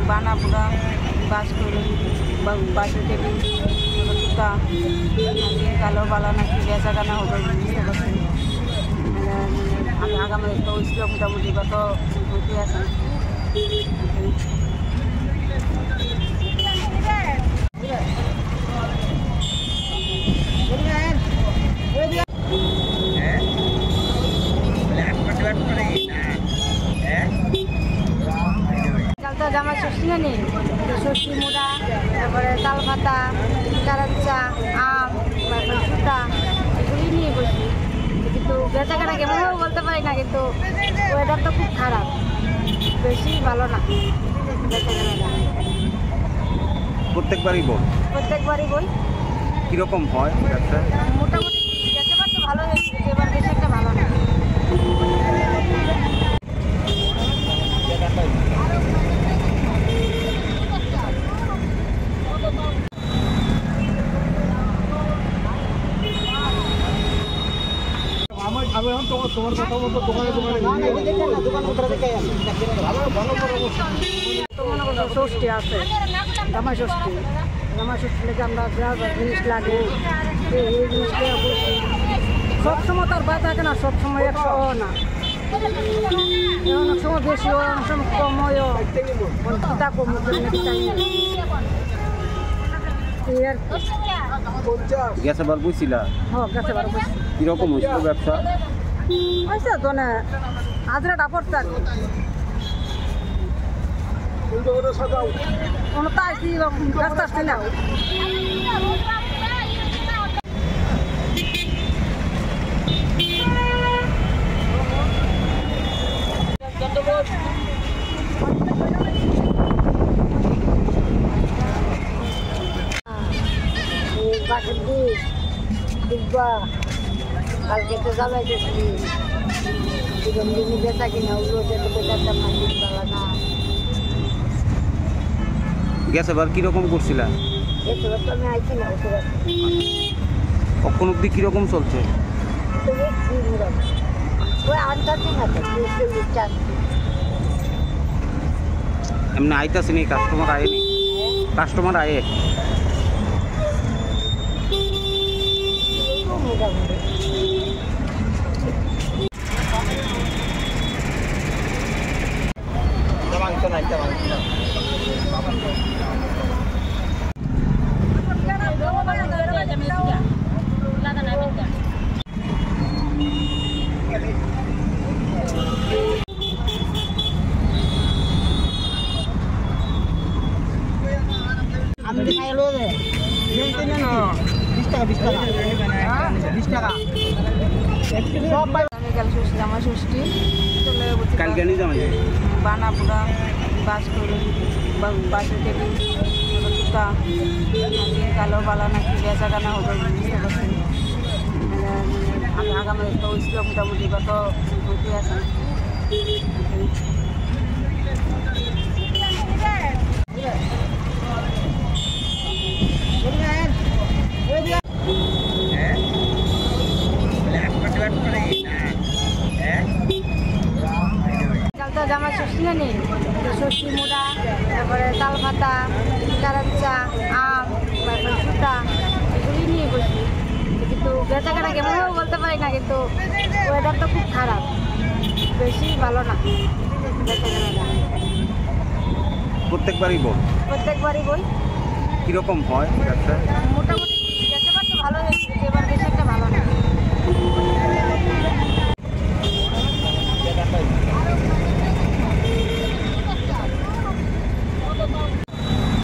বানাপুরা বাস করে বাসে টেবিল জুতা কালো বালা নাকি বেচা কেনা হবে বুঝতে পারছি আমি আগামী তো ছিল মোটামুটি কত ঘুরতে আসি জামা ষষ্ঠী নেই ষষ্ঠী মুড়া তারপরে তাল পাতা কারাচা আম তারপরে সুতা এগুলি নিয়ে বসি কিন্তু বেচা কেনা কেমন হবে বলতে পারি না কিন্তু ওয়েদার তো খুব খারাপ বেশি ভালো না বেচা কেনাটা প্রত্যেকবারই বই কিরকম হয় মোটামুটি বেচাবার তো ভালো হয়েছে এবার বেশি একটা ভালো না তোমার কথা মতো দোকানে ষষ্ঠী আছে জামা ষষ্ঠী লেগে আমরা যা জিনিস লাগে এই জিনিসটা সবসময় তার বাঁচা থাকে না সবসময় 100 না অনেক সময় বেশি হয় অনেক সময় কম হয় তা কম গ্যাসে বার বুঝছিলা কিরকম হয়েছিল ব্যবসা হয়েছে তো না হাজরাটা পড়ছে আর কি ব্যস্ত আসছি না কালকে তো জামাই গেছি বেচা কিনা না গ্যাস এবার কিরকম করছিলা আমি আইছি না কখন অব্দি কিরকম চলছে এমনি আইতাছি নি কাস্টমার আয়ে জামা ষষ্ঠী বানাপুরা বাস করে বাসে টেবিল জুতা কালো বালা নাকি বেচা কেনা হবে বুঝতে পারছি আমি আগামী তো ছিল মোটামুটি কত ঘুরতে আসি জামা ষষ্ঠী নেই ষষ্ঠী মুড়া তারপরে তাল পাতা কারাচা আম তারপরে সুতা এগুলি নিয়ে বসি কিন্তু বেচা কেনা কেমন হবে বলতে পারি না কিন্তু ওয়েদার তো খুব খারাপ বেশি ভালো না বেচা কেনাটা প্রত্যেকবারই বই কিরকম হয়